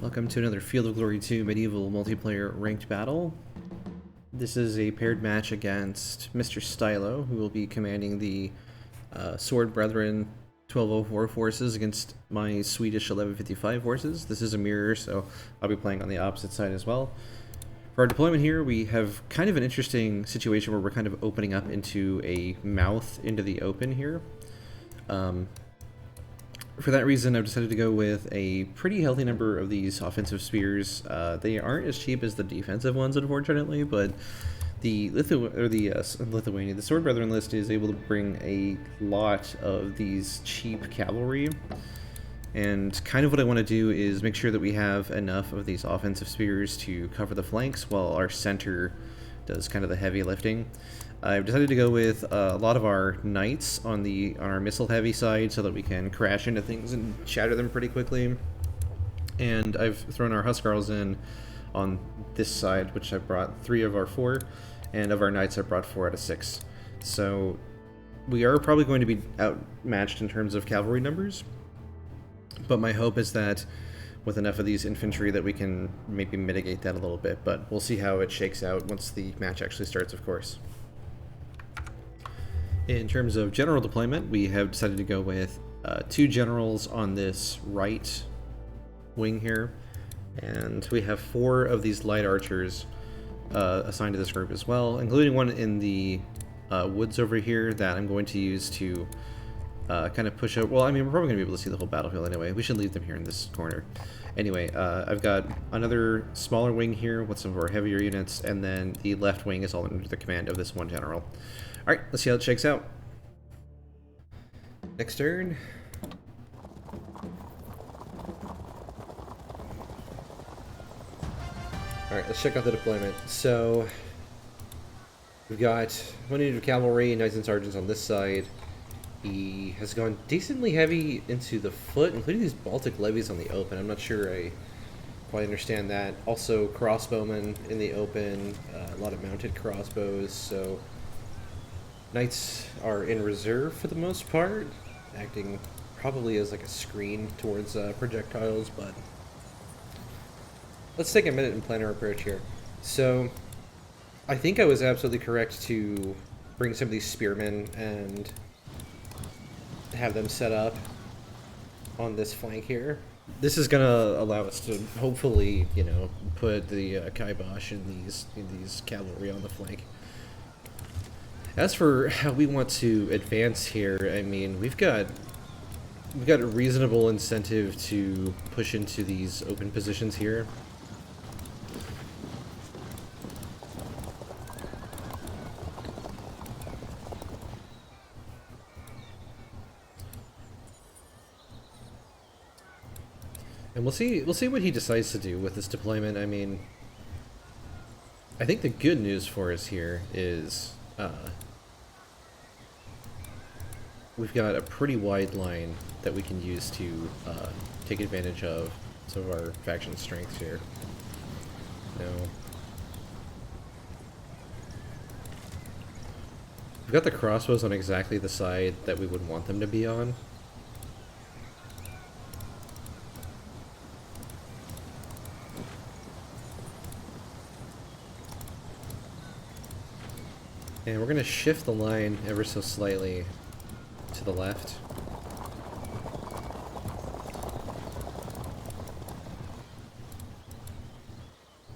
Welcome to another Field of Glory 2 medieval multiplayer ranked battle. This is a paired match against Mr. Stylo, who will be commanding the Sword Brethren 1204 forces against my Swedish 1155 forces. This is a mirror, so I'll be playing on the opposite side as well. For our deployment here, we have kind of an interesting situation where we're kind of opening up into a mouth into the open here. For that reason, I've decided to go with a pretty healthy number of these offensive spears. They aren't as cheap as the defensive ones, unfortunately, but the Lithuania, the Sword Brethren list is able to bring a lot of these cheap cavalry. And kind of what I want to do is make sure that we have enough of these offensive spears to cover the flanks while our center does kind of the heavy lifting. I've decided to go with a lot of our knights on our missile heavy side so that we can crash into things and shatter them pretty quickly. And I've thrown our Huskarls in on this side, which I brought 3 of our 4, and of our knights I brought 4 out of 6. So we are probably going to be outmatched in terms of cavalry numbers, but my hope is that with enough of these infantry that we can maybe mitigate that a little bit, but we'll see how it shakes out once the match actually starts, of course. In terms of general deployment, we have decided to go with 2 generals on this right wing here, and we have 4 of these light archers assigned to this group as well, including one in the woods over here that I'm going to use to kind of push out. Well, I mean, we're probably going to be able to see the whole battlefield anyway. We should leave them here in this corner. Anyway, I've got another smaller wing here with some of our heavier units, and then the left wing is all under the command of this one general. Alright, let's see how it shakes out. Next turn. Alright, let's check out the deployment. So, we've got 1 unit of cavalry, knights and sergeants on this side. He has gone decently heavy into the foot, including these Baltic levies on the open. I'm not sure I quite understand that. Also, crossbowmen in the open, a lot of mounted crossbows, so knights are in reserve for the most part, acting probably as like a screen towards projectiles, but let's take a minute and plan our approach here. So, I think I was absolutely correct to bring some of these spearmen and have them set up on this flank here. This is going to allow us to hopefully, you know, put the kibosh in these cavalry on the flank. As for how we want to advance here, I mean, we've got a reasonable incentive to push into these open positions here. And we'll see what he decides to do with this deployment. I mean, I think the good news for us here is we've got a pretty wide line that we can use to take advantage of some of our faction strengths here. Now, we've got the crossbows on exactly the side that we would want them to be on. And we're going to shift the line ever so slightly to the left.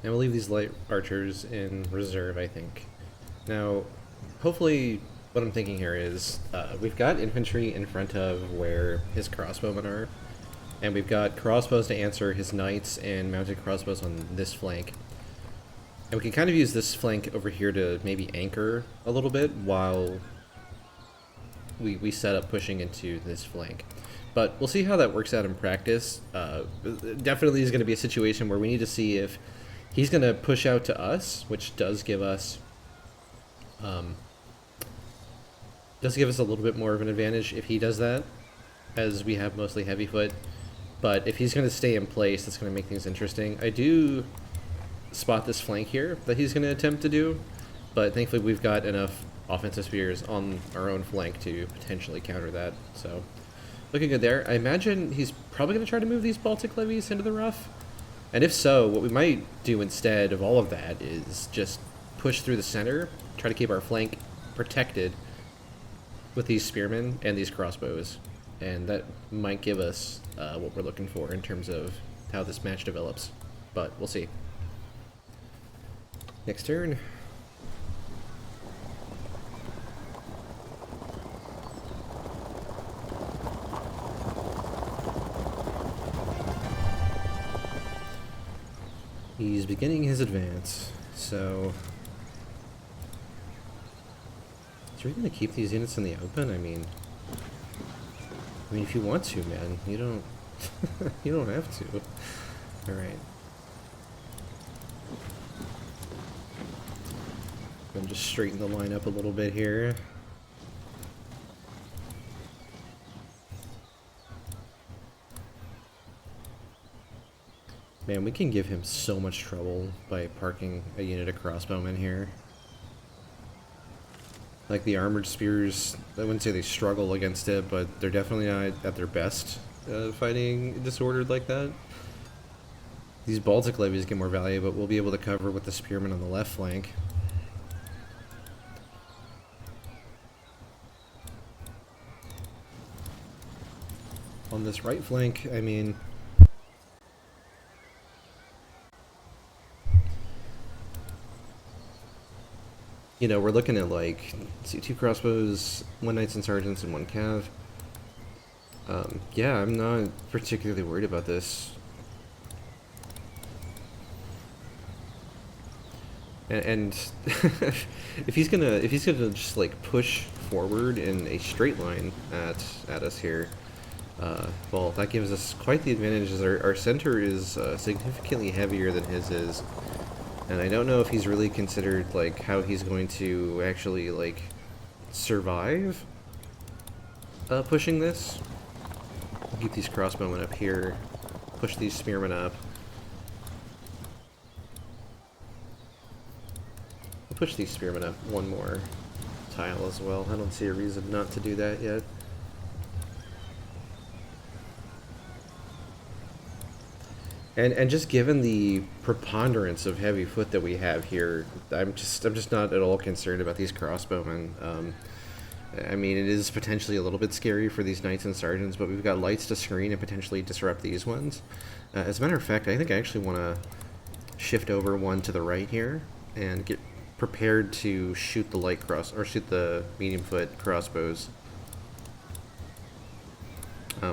And we'll leave these light archers in reserve, I think. Now, hopefully what I'm thinking here is we've got infantry in front of where his crossbowmen are, and we've got crossbows to answer his knights and mounted crossbows on this flank. And we can kind of use this flank over here to maybe anchor a little bit while we set up pushing into this flank. But we'll see how that works out in practice. Definitely is going to be a situation where we need to see if he's going to push out to us, which does give us a little bit more of an advantage if he does that, as we have mostly heavy foot. But if he's going to stay in place, that's going to make things interesting. I do spot this flank here that he's going to attempt to do, but thankfully we've got enough offensive spears on our own flank to potentially counter that. So looking good there. I imagine he's probably going to try to move these Baltic levies into the rough. And if so, what we might do instead of all of that is just push through the center, try to keep our flank protected with these spearmen and these crossbows. And that might give us what we're looking for in terms of how this match develops. But we'll see. Next turn. He's beginning his advance, so... Is he going to keep these units in the open? I mean, if you want to, man, you don't... you don't have to. Alright. I'm just straighten the line up a little bit here. Man, we can give him so much trouble by parking a unit of crossbowmen here. Like, the armored spears, I wouldn't say they struggle against it, but they're definitely not at their best fighting disordered like that. These Baltic levies get more value, but we'll be able to cover with the spearmen on the left flank. On this right flank, I mean... You know, we're looking at, like, let's see, 2 crossbows, 1 knights and sergeants, and 1 cav. Yeah, I'm not particularly worried about this. And if he's gonna just like push forward in a straight line at us here, well, that gives us quite the advantage. As our center is significantly heavier than his is. And I don't know if he's really considered, like, how he's going to actually, like, survive pushing this. Keep these crossbowmen up here. Push these spearmen up. I'll push these spearmen up one more tile as well. I don't see a reason not to do that yet. And just given the preponderance of heavy foot that we have here, I'm just not at all concerned about these crossbowmen. I mean, it is potentially a little bit scary for these knights and sergeants, but we've got lights to screen and potentially disrupt these ones. As a matter of fact, I think I actually want to shift over one to the right here and get prepared to shoot the shoot the medium foot crossbows.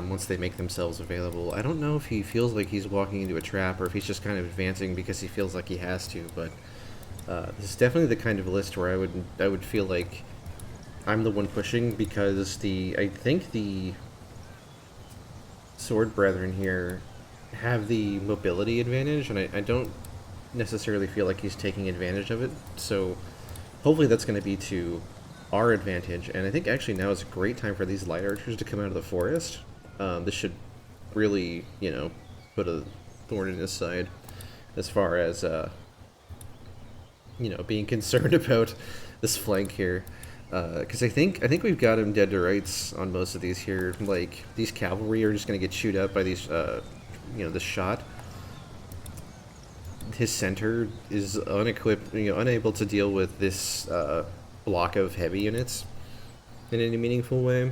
Once they make themselves available. I don't know if he feels like he's walking into a trap or if he's just kind of advancing because he feels like he has to, but this is definitely the kind of list where I would feel like I'm the one pushing, because I think the Sword Brethren here have the mobility advantage, and I don't necessarily feel like he's taking advantage of it, so hopefully that's going to be to our advantage. And I think actually now is a great time for these light archers to come out of the forest. This should really, you know, put a thorn in his side as far as, you know, being concerned about this flank here. Because I think we've got him dead to rights on most of these here. Like, these cavalry are just going to get chewed up by these, you know, this shot. His center is unequipped, you know, unable to deal with this block of heavy units in any meaningful way.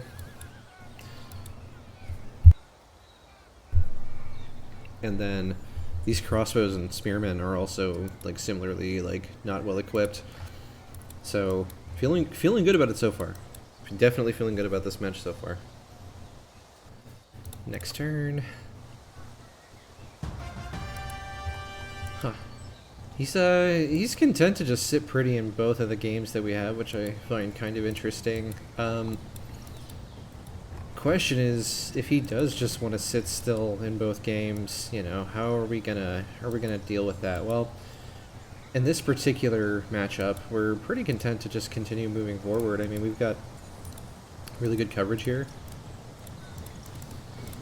And then these crossbows and spearmen are also, like, similarly, like, not well equipped. So feeling good about it so far. Definitely feeling good about this match so far. Next turn. Huh. He's content to just sit pretty in both of the games that we have, which I find kind of interesting. Question is, if he does just want to sit still in both games, you know, how are we gonna deal with that? Well, in this particular matchup, we're pretty content to just continue moving forward. I mean, we've got really good coverage here.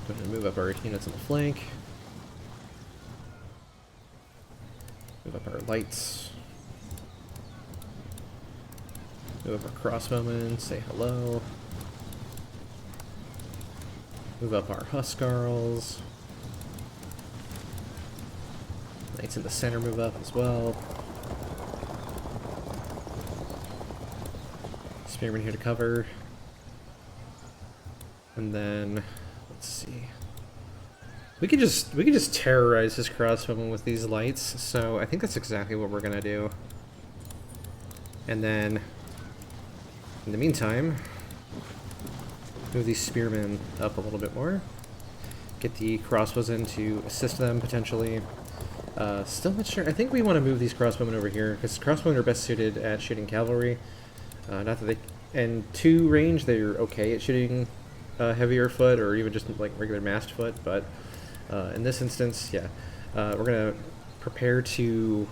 Going to move up our units on the flank. Move up our lights. Move up our crossbowmen, say hello. Move up our Huskarls. Knights in the center move up as well. Spearman here to cover. And then, let's see. We could just terrorize his crossbowmen with these lights, so I think that's exactly what we're gonna do. And then, in the meantime, move these spearmen up a little bit more. Get the crossbows in to assist them, potentially. Still not sure. I think we want to move these crossbowmen over here, because crossbowmen are best suited at shooting cavalry. Not that they... And 2 range, they're okay at shooting heavier foot, or even just like regular massed foot, but in this instance, yeah. We're going to prepare to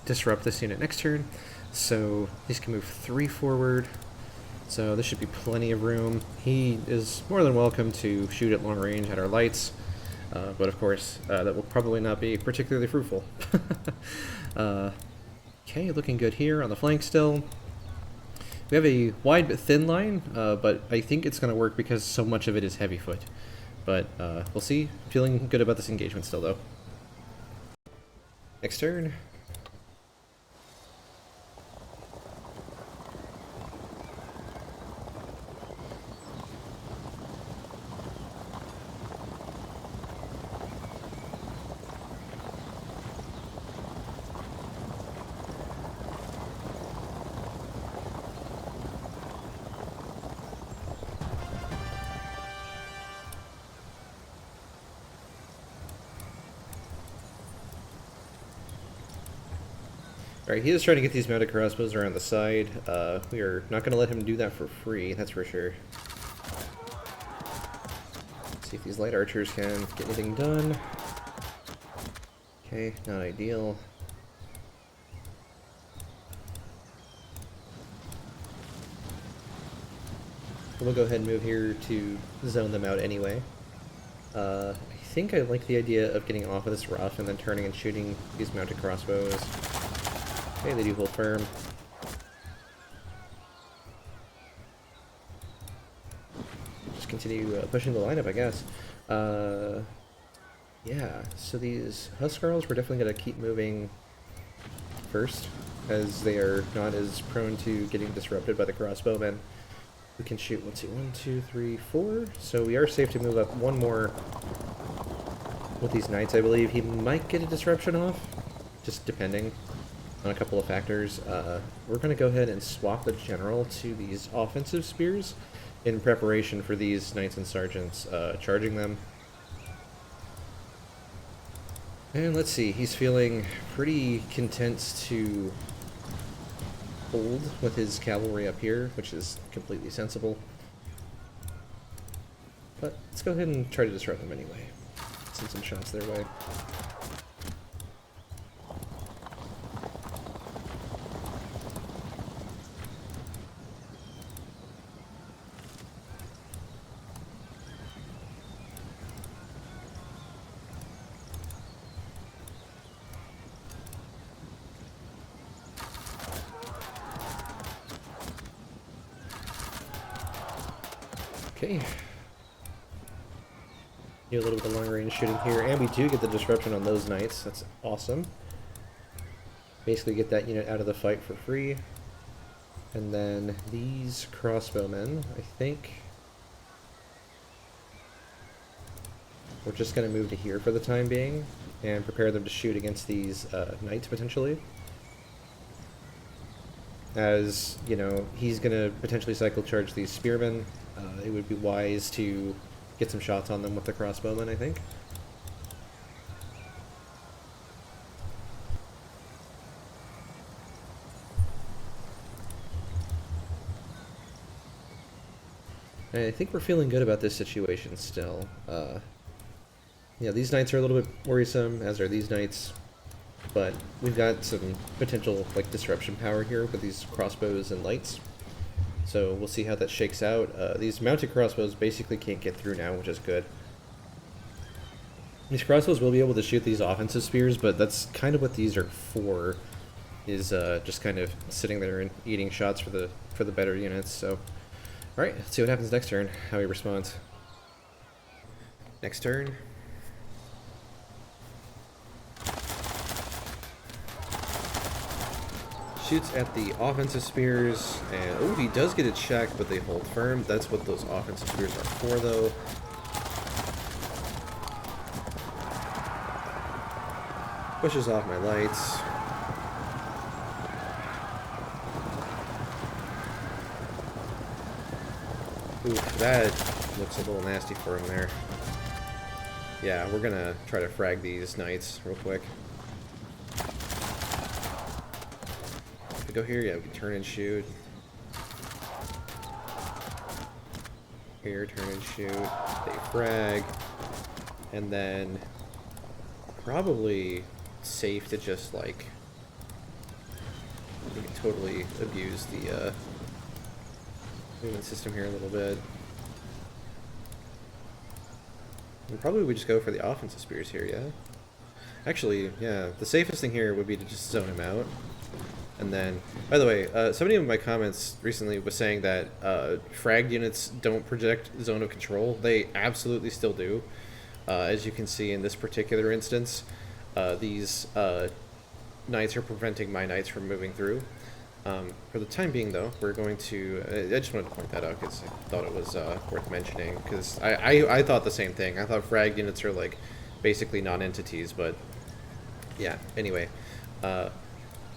disrupt this unit next turn. So these can move 3 forward. So this should be plenty of room. He is more than welcome to shoot at long range at our lights, but of course that will probably not be particularly fruitful. Okay, looking good here on the flank still. We have a wide but thin line, but I think it's going to work because so much of it is heavy foot. But we'll see. Feeling good about this engagement still, though. Next turn. Alright, he is trying to get these mounted crossbows around the side. We are not going to let him do that for free, that's for sure. Let's see if these light archers can get anything done. Okay, not ideal. We'll go ahead and move here to zone them out anyway. I think I like the idea of getting off of this rough and then turning and shooting these mounted crossbows. Okay, they do hold firm. Just continue pushing the lineup, I guess. Yeah, so these Huskarls, we're definitely going to keep moving first, as they are not as prone to getting disrupted by the crossbowmen. We can shoot, let's see, 1, 2, 3, 4. So we are safe to move up one more with these knights, I believe. He might get a disruption off, just depending on a couple of factors. We're going to go ahead and swap the general to these offensive spears in preparation for these knights and sergeants charging them. And let's see, he's feeling pretty content to hold with his cavalry up here, which is completely sensible. But let's go ahead and try to disrupt them anyway. Send some shots their way. Okay. Do a little bit of long range shooting here, and we do get the disruption on those knights. That's awesome. Basically get that unit out of the fight for free. And then these crossbowmen, I think we're just going to move to here for the time being and prepare them to shoot against these knights potentially. As, you know, he's going to potentially cycle charge these spearmen. It would be wise to get some shots on them with the crossbowmen, I think. And I think we're feeling good about this situation still. Yeah, these knights are a little bit worrisome, as are these knights. But we've got some potential like disruption power here with these crossbows and lights. So we'll see how that shakes out. These mounted crossbows basically can't get through now, which is good. These crossbows will be able to shoot these offensive spears, but that's kind of what these are for, is just kind of sitting there and eating shots for the better units. So, alright, let's see what happens next turn, how he responds. Next turn. Shoots at the offensive spears, and oh, he does get a check, but they hold firm. That's what those offensive spears are for, though. Pushes off my lights. Oof, that looks a little nasty for him there. Yeah, we're gonna try to frag these knights real quick. If we go here, yeah, we can turn and shoot. Here, turn and shoot. They frag. And then probably safe to just like we can totally abuse the movement system here a little bit. And probably we just go for the offensive spears here, yeah? Actually, yeah, the safest thing here would be to just zone him out. And then, by the way, somebody in my comments recently was saying that frag units don't project zone of control. They absolutely still do. As you can see in this particular instance, these knights are preventing my knights from moving through. For the time being, though, we're going to... I just wanted to point that out because I thought it was worth mentioning, because I thought the same thing. I thought frag units are, like, basically non-entities, but... yeah, anyway.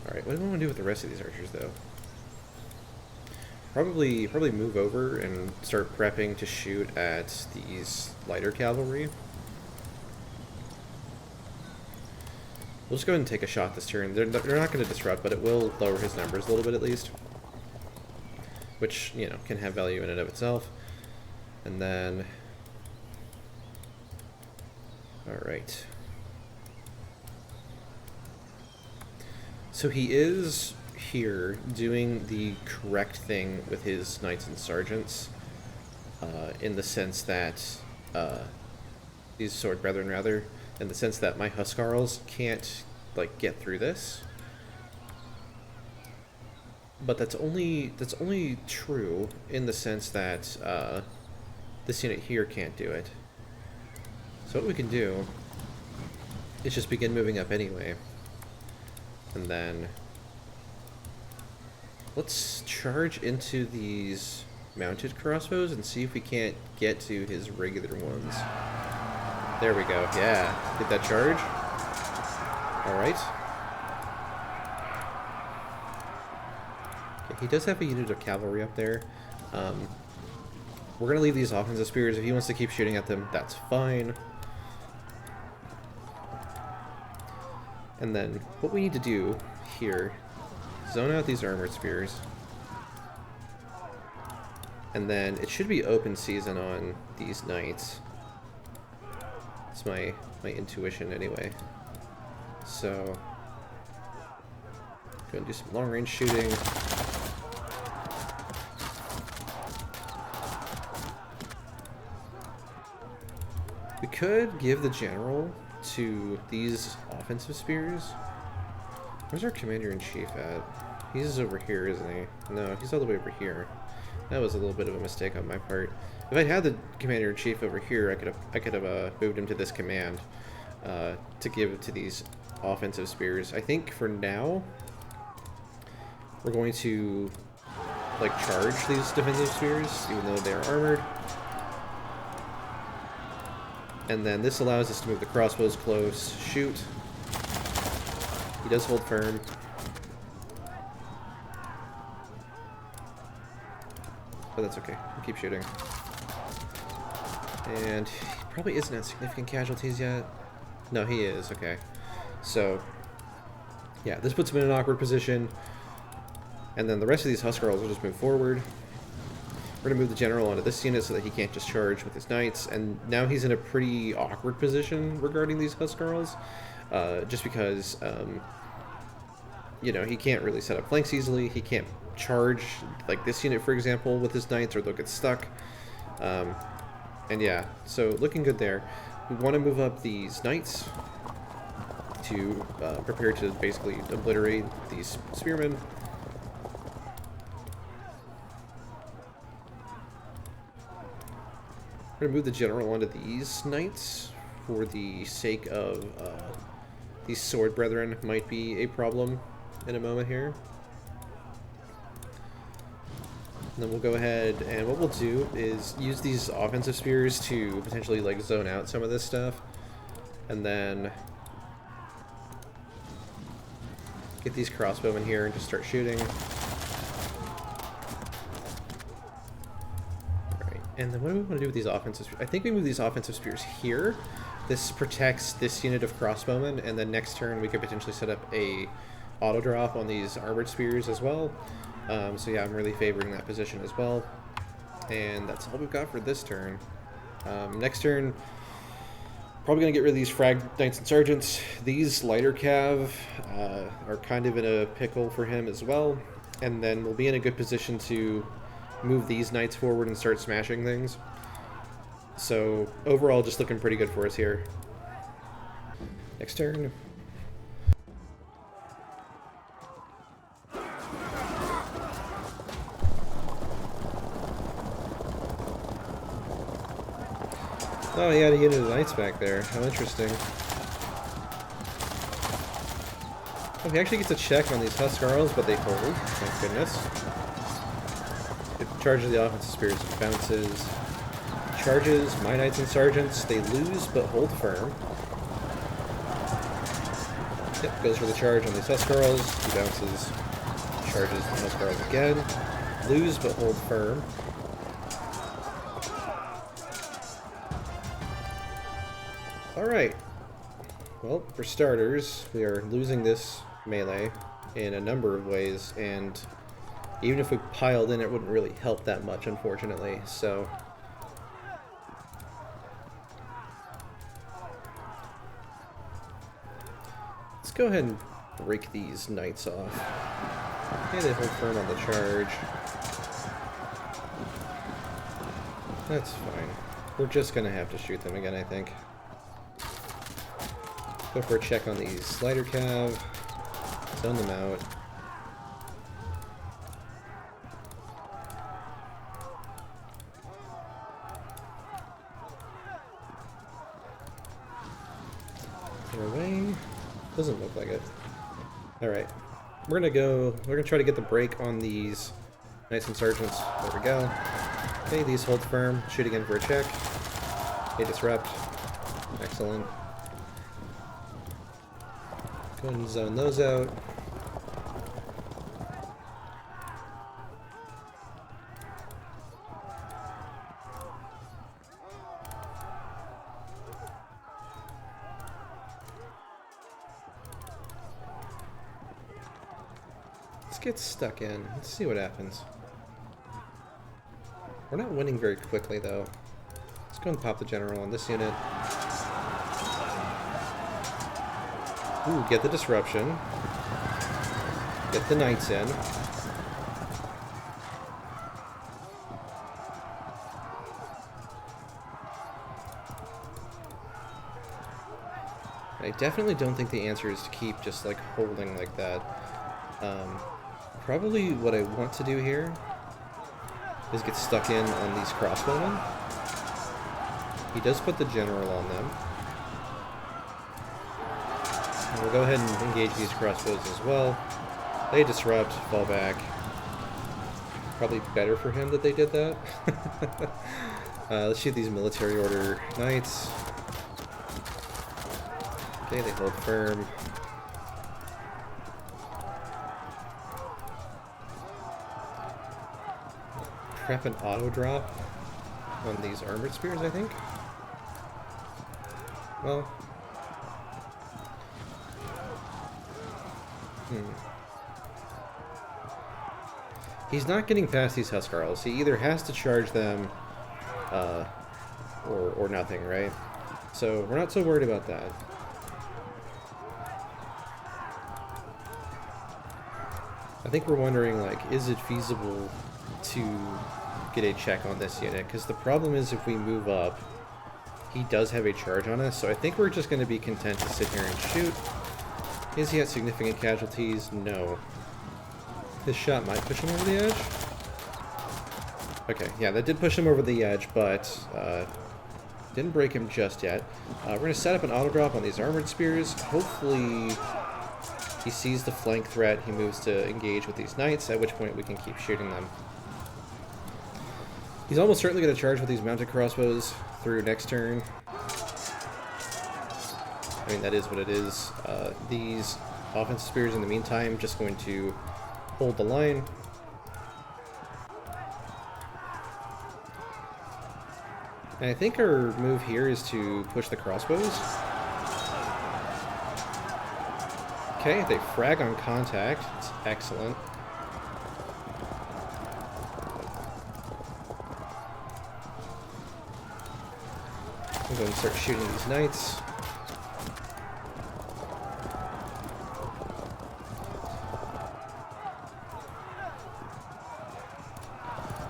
Alright, what do I want to do with the rest of these archers, though? Probably move over and start prepping to shoot at these lighter cavalry. We'll just go ahead and take a shot this turn. They're not going to disrupt, but it will lower his numbers a little bit at least. Which, you know, can have value in and of itself. And then... alright. So he is here doing the correct thing with his knights and sergeants. In the sense that... these sword brethren, rather. In the sense that my Huskarls can't, like, get through this. But that's only true in the sense that this unit here can't do it. So what we can do is just begin moving up anyway. And then let's charge into these mounted crossbows and see if we can't get to his regular ones. There we go, yeah. Get that charge. Alright. Okay, he does have a unit of cavalry up there. We're going to leave these offensive spears. If he wants to keep shooting at them, that's fine. And then, what we need to do here, zone out these armored spears. And then, it should be open season on these knights. It's my intuition anyway. So, go and do some long range shooting. We could give the general to these offensive spears. Where's our commander-in-chief at? He's over here, isn't he? No, he's all the way over here. That was a little bit of a mistake on my part. If I had the commander-in-chief over here, I could have moved him to this command to give to these offensive spears. I think for now we're going to like charge these defensive spears, even though they are armored. And then this allows us to move the crossbows close, shoot. He does hold firm. But that's okay. We'll keep shooting. And he probably isn't at significant casualties yet. No, he is. Okay. So, yeah, this puts him in an awkward position. And then the rest of these Huskarls will just move forward. We're going to move the general onto this unit so that he can't just charge with his knights. And now he's in a pretty awkward position regarding these Huskarls. Just because, you know, he can't really set up flanks easily. He can't charge, like this unit, for example, with his knights, or they'll get stuck. And yeah, so looking good there. We want to move up these knights to prepare to basically obliterate these spearmen. We're going to move the general onto these knights for the sake of these sword brethren might be a problem in a moment here. And then we'll go ahead and what we'll do is use these offensive spears to potentially like zone out some of this stuff. And then get these crossbowmen here and just start shooting. Alright, and then what do we want to do with these offensive spears? I think we move these offensive spears here. This protects this unit of crossbowmen, and then next turn we could potentially set up a auto drop on these armored spears as well. So yeah, I'm really favoring that position as well. And that's all we've got for this turn. Next turn, probably going to get rid of these frag knights and sergeants. These lighter cav are kind of in a pickle for him as well. And then we'll be in a good position to move these knights forward and start smashing things. So overall, just looking pretty good for us here. Next turn. Oh, he had a unit of knights back there. How interesting. Oh, he actually gets a check on these Huskarls, but they hold. Thank goodness. It charges the offensive spears and bounces. Charges my knights and sergeants. They lose, but hold firm. Yep, goes for the charge on these Huskarls. He bounces. Charges the Huskarls again. Lose, but hold firm. Alright, well, for starters, we are losing this melee in a number of ways, and even if we piled in, it wouldn't really help that much, unfortunately, so... Let's go ahead and break these knights off. Okay, they hold firm on the charge. That's fine. We're just gonna have to shoot them again, I think. Go for a check on these lighter cav. Zone them out. They're away. Doesn't look like it. Alright. We're gonna try to get the break on these knights and sergeants. There we go. Okay, these hold firm. Shoot again for a check. They disrupt. Excellent. Go ahead and zone those out. Let's get stuck in. Let's see what happens. We're not winning very quickly, though. Let's go and pop the general on this unit. Ooh, get the disruption. Get the knights in. I definitely don't think the answer is to keep just like holding like that. Probably what I want to do here is get stuck in on these crossbowmen. He does put the general on them. And we'll go ahead and engage these crossbows as well. They disrupt, fall back. Probably better for him that they did that. Let's shoot these military order knights. Okay, they hold firm. Prep an auto drop on these armored spears, I think. Well. He's not getting past these Huskarls. He either has to charge them or nothing, right? So we're not so worried about that. I think we're wondering, like, is it feasible to get a check on this unit? Because the problem is if we move up, he does have a charge on us, so I think we're just going to be content to sit here and shoot. Is he at significant casualties? No. This shot might push him over the edge. Okay, yeah, that did push him over the edge, but didn't break him just yet. We're going to set up an auto drop on these armored spears. Hopefully he sees the flank threat, he moves to engage with these knights, at which point we can keep shooting them. He's almost certainly going to charge with these mounted crossbows through next turn. I mean, that is what it is. These offensive spears in the meantime just going to hold the line. And I think our move here is to push the crossbows. Okay, they frag on contact. It's excellent. I'm going to start shooting these knights.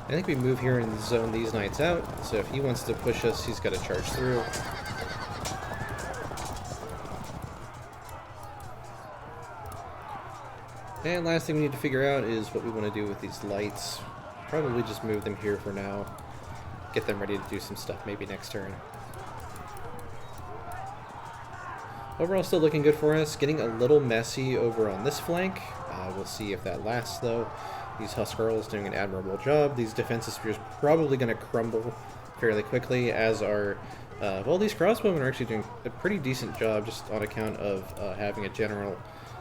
I think we move here and zone these knights out, so if he wants to push us, he's got to charge through. And last thing we need to figure out is what we want to do with these lights. Probably just move them here for now. Get them ready to do some stuff maybe next turn. Overall, still looking good for us. Getting a little messy over on this flank. We'll see if that lasts, though. These Huskarls doing an admirable job. These defensive spears probably going to crumble fairly quickly, as are... well, these crossbowmen are actually doing a pretty decent job just on account of having a general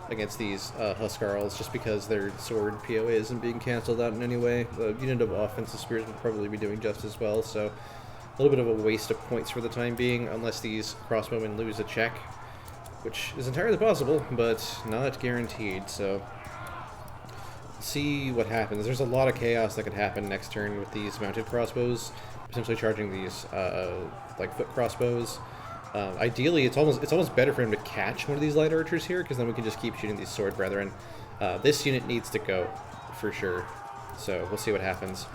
against these Huskarls, just because their sword POA isn't being cancelled out in any way. The unit of offensive spears would probably be doing just as well, so a little bit of a waste of points for the time being, unless these crossbowmen lose a check, which is entirely possible, but not guaranteed, so... see what happens. There's a lot of chaos that could happen next turn with these mounted crossbows, potentially charging these like foot crossbows. Ideally, it's almost better for him to catch one of these light archers here, because then we can just keep shooting these sword brethren. This unit needs to go for sure, so we'll see what happens.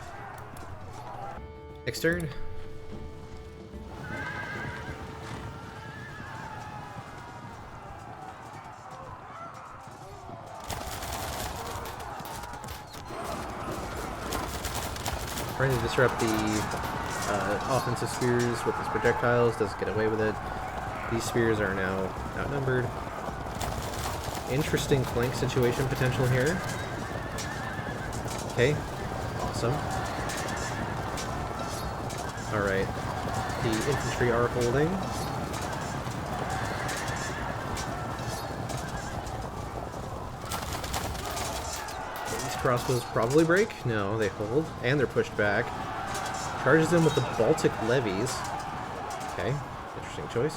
Next turn. Trying to disrupt the offensive spears with his projectiles, doesn't get away with it. These spears are now outnumbered. Interesting flank situation potential here. Okay, awesome. Alright, the infantry are holding. Crossbows probably break. No, they hold. And they're pushed back. Charges them with the Baltic levies. Okay, interesting choice.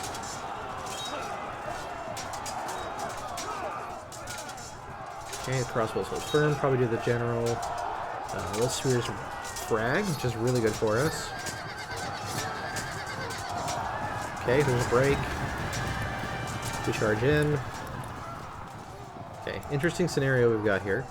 Okay, the crossbows hold firm. Probably do the general. Those spears frag, which is really good for us. Okay, there's a break. We charge in. Okay, interesting scenario we've got here.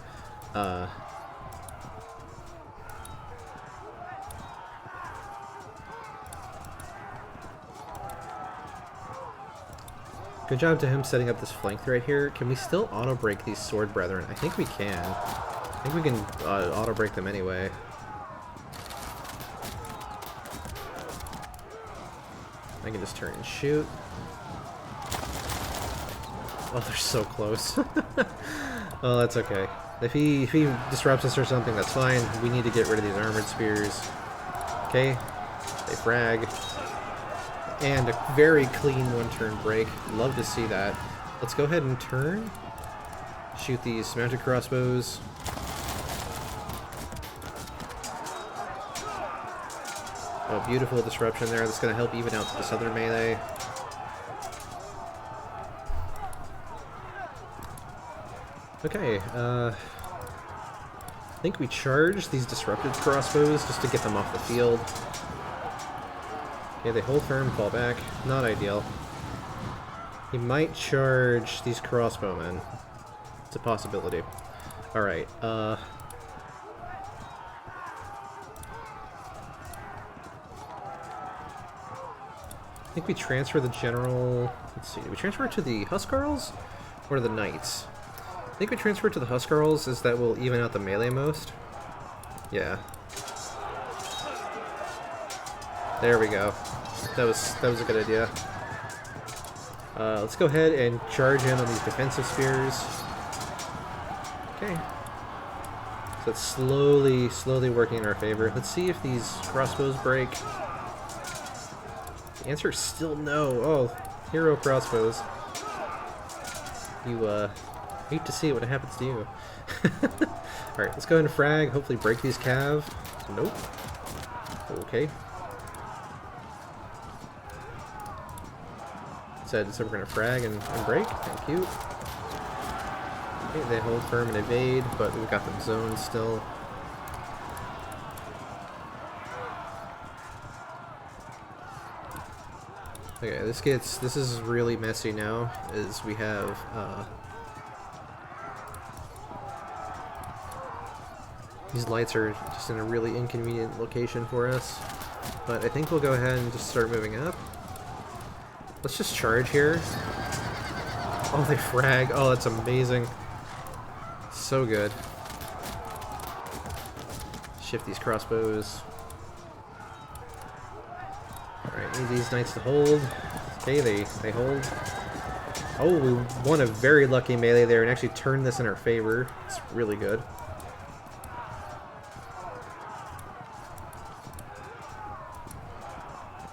Good job to him setting up this flank right here. Can we still auto-break these sword brethren? I think we can. I think we can auto-break them anyway. I can just turn and shoot. Oh, they're so close. Oh, that's okay. If he disrupts us or something, that's fine. We need to get rid of these armored spears. Okay, they frag. And a very clean one-turn break. Love to see that. Let's go ahead and turn. Shoot these mounted crossbows. Oh, beautiful disruption there. That's going to help even out the southern melee. Okay, I think we charge these disrupted crossbows just to get them off the field. Okay, they hold firm, fall back. Not ideal. He might charge these crossbowmen. It's a possibility. Alright, I think we transfer the general... Let's see, do we transfer it to the Huskarls or the Knights? I think we transfer it to the Huskarls, as that will even out the melee most. Yeah. There we go. That was a good idea. Let's go ahead and charge in on these defensive spears. Okay. So it's slowly working in our favor. Let's see if these crossbows break. The answer is still no. Oh, hero crossbows. You, hate to see what happens to you. Alright, let's go ahead and frag. Hopefully break these cav. Nope. Okay. So we're gonna frag and break. Thank you. Okay, they hold firm and evade, but we've got them zoned still. Okay, this is really messy now, as we have these lights are just in a really inconvenient location for us. But I think we'll go ahead and just start moving up. Let's just charge here. Oh, they frag. Oh, that's amazing. So good. Shift these crossbows. Alright, need these knights to hold. Okay, they hold. Oh, we won a very lucky melee there and actually turned this in our favor. It's really good.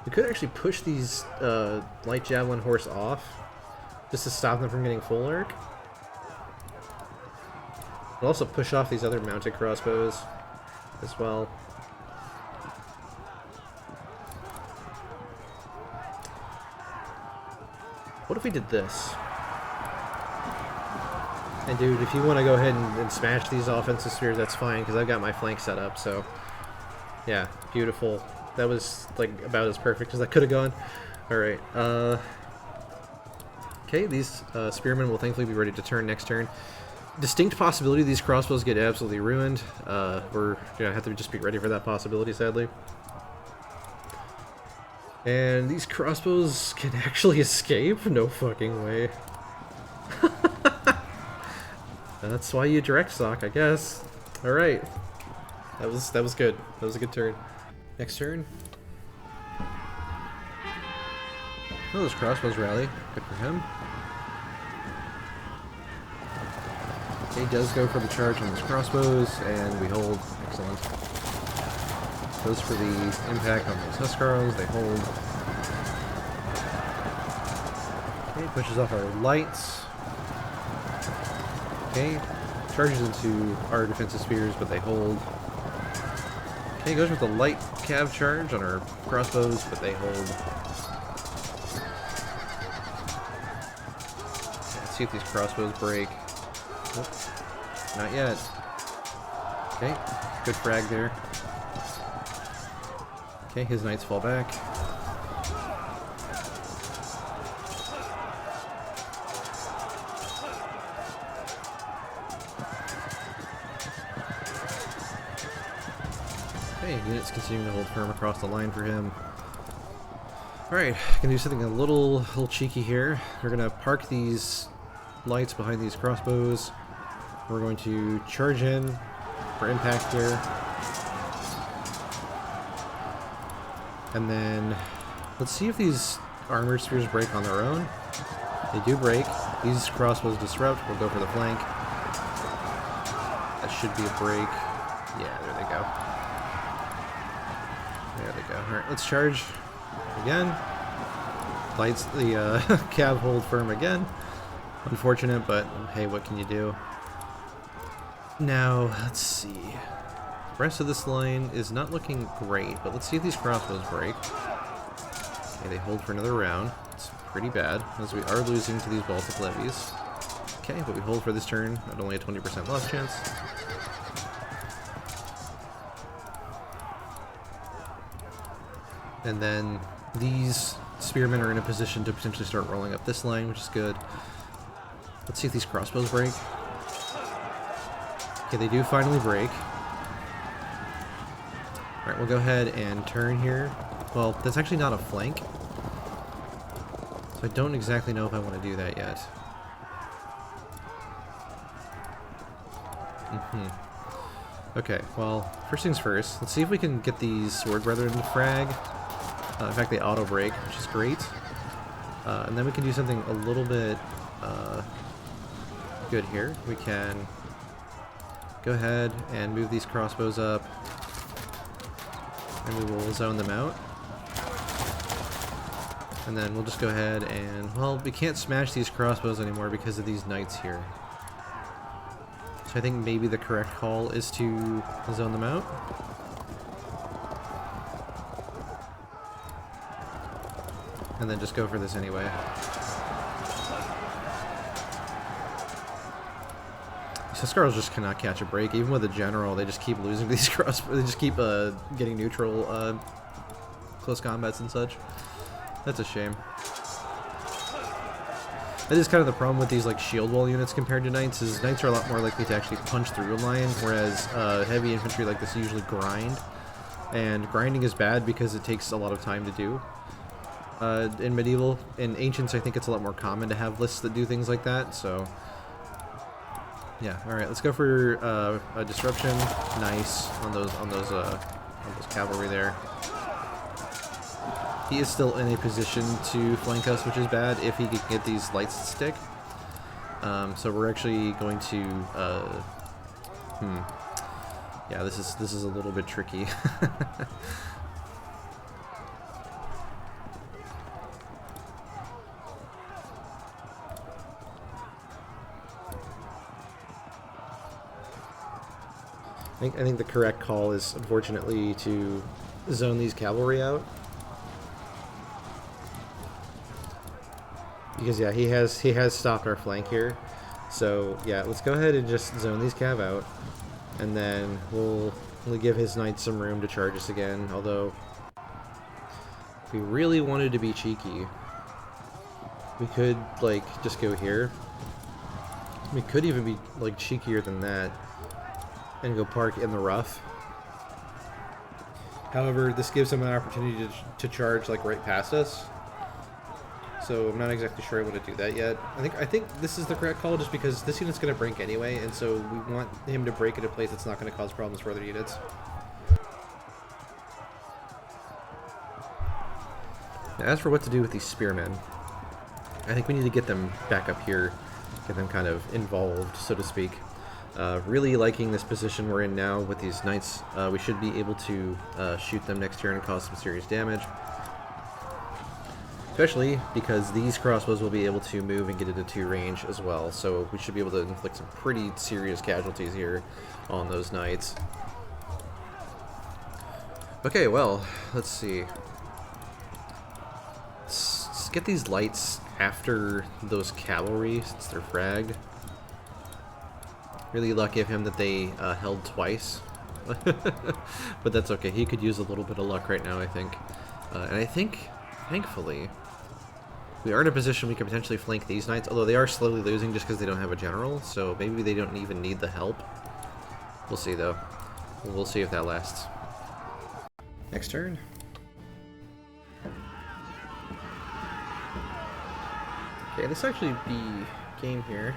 We could actually push these light javelin horse off, just to stop them from getting full arc. We'll also push off these other mounted crossbows as well. What if we did this? And dude, if you want to go ahead and smash these offensive spears, that's fine, because I've got my flank set up, so... Yeah, beautiful. That was, like, about as perfect as I could have gone. Alright, okay, these spearmen will thankfully be ready to turn next turn. Distinct possibility these crossbows get absolutely ruined. We're gonna have to just be ready for that possibility, sadly. And these crossbows can actually escape? No fucking way. That's why you direct stock, I guess. Alright. That was good. That was a good turn. Next turn. Oh, those crossbows rally. Good for him. He does go for the charge on those crossbows, and we hold. Excellent. Goes for the impact on those Huskarls. They hold. Okay, pushes off our lights. Okay, charges into our defensive spears, but they hold. Okay, goes with the light cav charge on our crossbows, but they hold. Let's see if these crossbows break. Nope, not yet. Okay, good frag there. Okay, his knights fall back. Okay, units continuing to hold firm across the line for him. Alright, gonna do something a little cheeky here. We're gonna park these lights behind these crossbows. We're going to charge in for impact here. And then, let's see if these armored spears break on their own. They do break. These crossbows disrupt. We'll go for the flank. That should be a break. Yeah, there they go. There they go. Alright, let's charge again. Lights, the cav hold firm again. Unfortunate, but hey, what can you do? Now, let's see. The rest of this line is not looking great, but let's see if these crossbows break. Okay, they hold for another round. It's pretty bad, as we are losing to these Baltic levies. Okay, but we hold for this turn at only a 20% loss chance. And then these spearmen are in a position to potentially start rolling up this line, which is good. Let's see if these crossbows break. Okay, they do finally break. Alright, we'll go ahead and turn here. Well, that's actually not a flank. So I don't exactly know if I want to do that yet. Okay, well, first things first. Let's see if we can get these Sword Brethren to frag. In fact, they auto-break, which is great. And then we can do something a little bit good here. We can go ahead and move these crossbows up, and we will zone them out. And then we'll just go ahead and, well, we can't smash these crossbows anymore because of these knights here. So I think maybe the correct call is to zone them out. And then just go for this anyway. Scarls just cannot catch a break. Even with a general, they just keep losing these crossbows. They just keep getting neutral close combats and such. That's a shame. That is kind of the problem with these like shield wall units compared to knights, is knights are a lot more likely to actually punch through a line, whereas heavy infantry like this usually grind. And grinding is bad because it takes a lot of time to do. In medieval, in ancients, I think it's a lot more common to have lists that do things like that, so... Yeah, alright, let's go for a disruption. Nice on those cavalry there. He is still in a position to flank us, which is bad if he could get these lights to stick. So we're actually going to yeah, this is a little bit tricky. I think the correct call is, unfortunately, to zone these cavalry out. Because yeah, he has stopped our flank here. So yeah, let's go ahead and just zone these cav out, and then we'll give his knights some room to charge us again. Although, if we really wanted to be cheeky, we could like just go here. We could even be like cheekier than that and go park in the rough. However, this gives him an opportunity to charge like right past us. So I'm not exactly sure I want to do that yet. I think this is the correct call, just because this unit's going to break anyway, and so we want him to break at a place that's not going to cause problems for other units. Now, as for what to do with these spearmen, I think we need to get them back up here, get them kind of involved, so to speak. Really liking this position we're in now with these knights. We should be able to shoot them next turn and cause some serious damage. Especially because these crossbows will be able to move and get into 2 range as well, so we should be able to inflict some pretty serious casualties here on those knights. Okay, well, let's see. Let's get these lights after those cavalry, since they're fragged. Really lucky of him that they held twice. But that's okay, he could use a little bit of luck right now, I think. And I think, thankfully, we are in a position we could potentially flank these knights, although they are slowly losing just because they don't have a general, so maybe they don't even need the help. We'll see, though. We'll see if that lasts. Next turn. Okay, this actually be game here,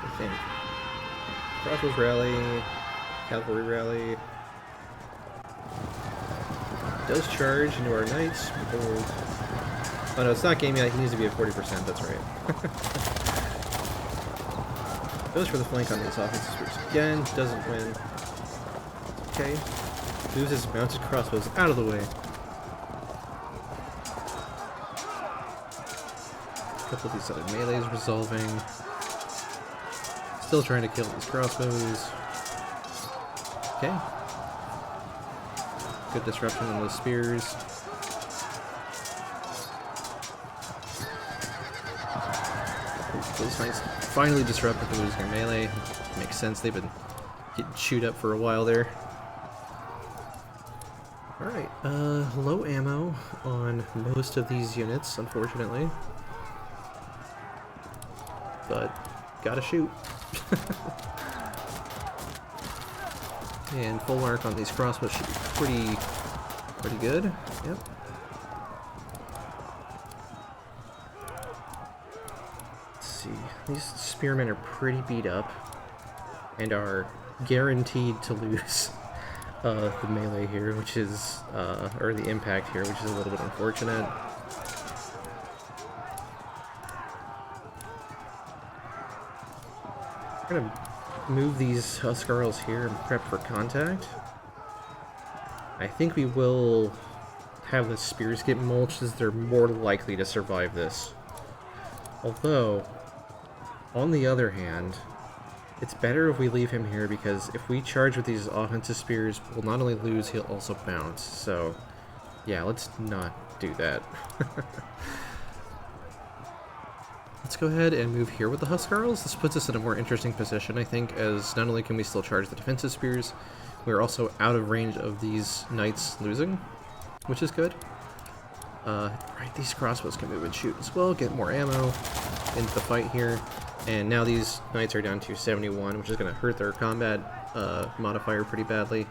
I think. Crossbows rally, cavalry rally. Does charge into our knights. Oh no, it's not game yet. He needs to be at 40%. That's right. Goes for the flank on these offensive spears again. Doesn't win. Okay. Moves his mounted crossbows out of the way. A couple of these other melees resolving. Still trying to kill these crossbows. Okay. Good disruption on those spears. Those knights finally disrupt after losing their melee. Makes sense, they've been getting chewed up for a while there. Alright, low ammo on most of these units, unfortunately. But, gotta shoot. And full arc on these crossbows should be pretty good. Yep. Let's see. These spearmen are pretty beat up and are guaranteed to lose the melee here, which is or the impact here, which is a little bit unfortunate. We're gonna move these Huskarls here and prep for contact. I think we will have the spears get mulched as they're more likely to survive this. Although, on the other hand, it's better if we leave him here because if we charge with these offensive spears, we'll not only lose, he'll also bounce. So, yeah, let's not do that. Let's go ahead and move here with the Huskarls. This puts us in a more interesting position, I think, as not only can we still charge the defensive spears, we're also out of range of these knights losing, which is good. Right, these crossbows can move and shoot as well, get more ammo into the fight here. And now these knights are down to 71, which is going to hurt their combat modifier pretty badly.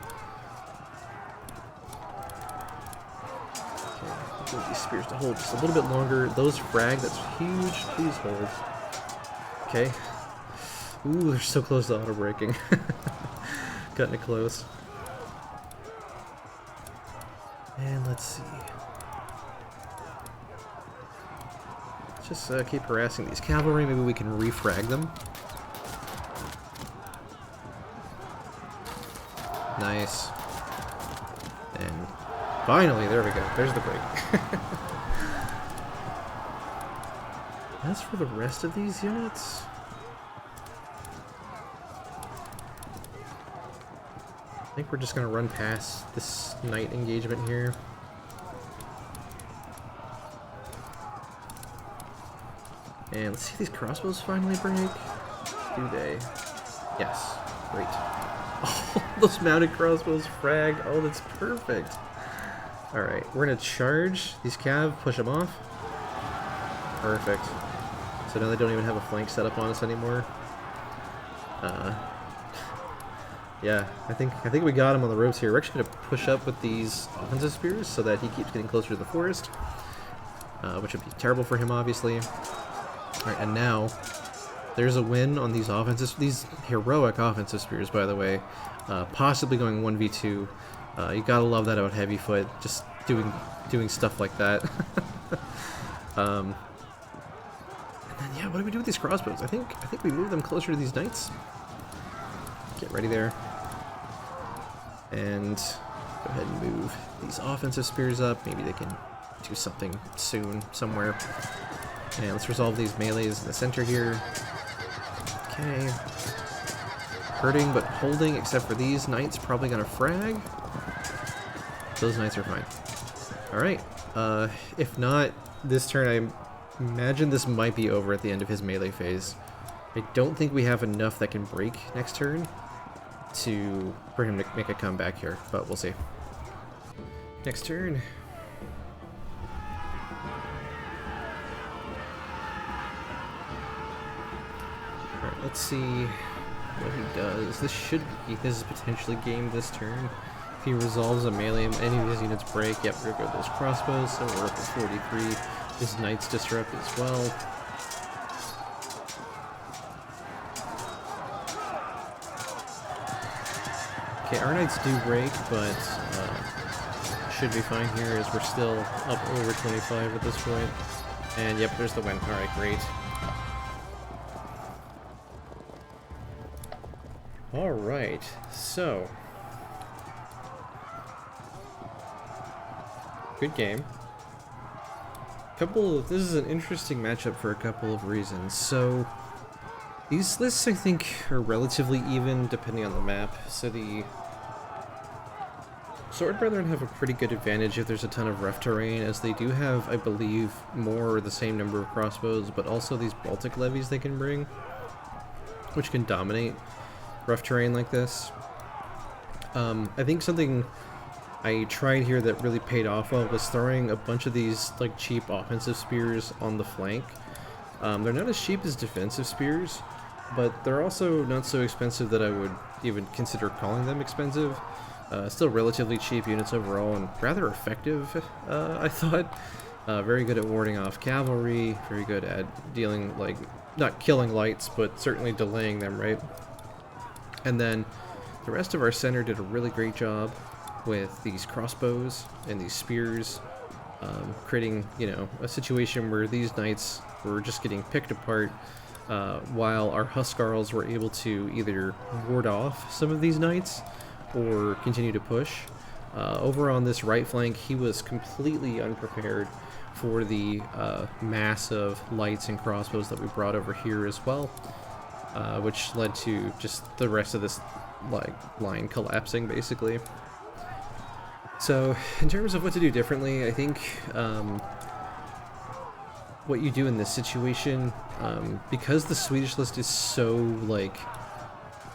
Okay, get these spears to hold just a little bit longer. Those frag, that's huge. Please hold. Okay. Ooh, they're so close to auto-breaking. Cutting it close. And let's see. Just keep harassing these cavalry. Maybe we can refrag them. Nice. And finally, there we go. There's the break. As for the rest of these units, I think we're just going to run past this knight engagement here. And let's see if these crossbows finally break. Do they? Yes. Great. Oh, those mounted crossbows frag. Oh, that's perfect. Alright, we're going to charge these cav, push them off. Perfect. So now they don't even have a flank set up on us anymore. Yeah, I think we got him on the ropes here. We're actually going to push up with these offensive spears so that he keeps getting closer to the forest, which would be terrible for him, obviously. Alright, and now there's a win on these these heroic offensive spears, by the way. Possibly going 1v2. You gotta love that about Heavyfoot, just doing stuff like that. And then, yeah, what do we do with these crossbows? I think we move them closer to these knights. Get ready there. And go ahead and move these offensive spears up. Maybe they can do something soon, somewhere. And let's resolve these melees in the center here. Okay. Hurting, but holding, except for these knights probably gonna frag. Those knights are fine. Alright. If not, this turn, I imagine this might be over at the end of his melee phase. I don't think we have enough that can break next turn for him to make a comeback here, but we'll see. Next turn. Alright, let's see what he does. This is potentially game this turn. If he resolves a melee, any of his units break. Yep, we're gonna go those crossbows, so we're up at 43. His knights disrupt as well. Okay, our knights do break, but should be fine here as we're still up over 25 at this point. And yep, there's the win. Alright, great. Alright, so good game. This is an interesting matchup for a couple of reasons. So these lists, I think, are relatively even depending on the map. So the Sword Brethren have a pretty good advantage if there's a ton of rough terrain, as they do have, I believe, more or the same number of crossbows, but also these Baltic levies they can bring, which can dominate rough terrain like this. I think something I tried here that really paid off well was throwing a bunch of these like cheap offensive spears on the flank. They're not as cheap as defensive spears, but they're also not so expensive that I would even consider calling them expensive. Still relatively cheap units overall and rather effective, I thought. Very good at warding off cavalry, very good at dealing, like, not killing lights, but certainly delaying them, right? And then the rest of our center did a really great job with these crossbows and these spears, creating, you know, a situation where these knights were just getting picked apart while our Huskarls were able to either ward off some of these knights or continue to push. Over on this right flank, he was completely unprepared for the massive lights and crossbows that we brought over here as well, which led to just the rest of this line collapsing, basically. So, in terms of what to do differently, I think what you do in this situation, because the Swedish list is so, like,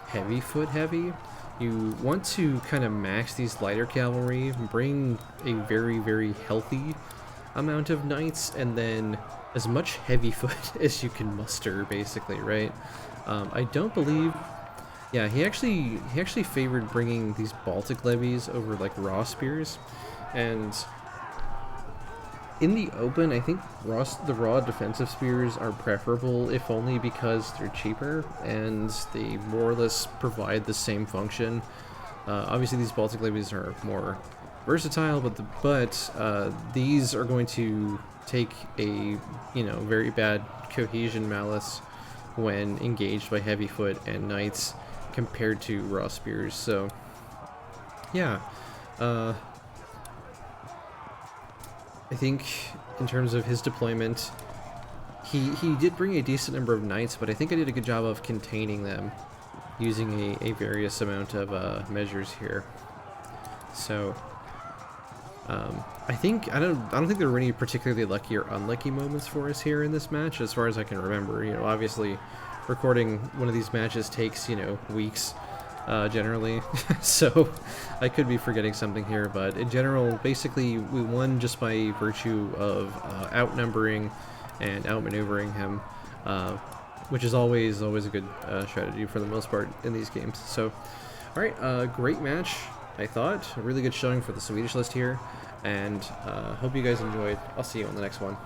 heavy foot heavy, you want to kind of max these lighter cavalry, bring a very, very healthy amount of knights, and then as much heavy foot as you can muster, basically, right? I don't believe... Yeah, he actually favored bringing these Baltic levies over, like, raw spears, and in the open, I think the raw defensive spears are preferable, if only because they're cheaper, and they more or less provide the same function. Obviously, these Baltic levies are more versatile, but these are going to take a, very bad cohesion malice when engaged by heavy foot and knights compared to raw spears. So yeah, I think in terms of his deployment, he did bring a decent number of knights, but I think I did a good job of containing them using a various amount of measures here. So I don't think there were any particularly lucky or unlucky moments for us here in this match, as far as I can remember. Obviously, recording one of these matches takes, weeks, generally, so I could be forgetting something here, but in general, basically, we won just by virtue of outnumbering and outmaneuvering him, which is always a good strategy for the most part in these games. So, alright, great match, I thought. A really good showing for the Swedish list here, and hope you guys enjoyed. I'll see you on the next one.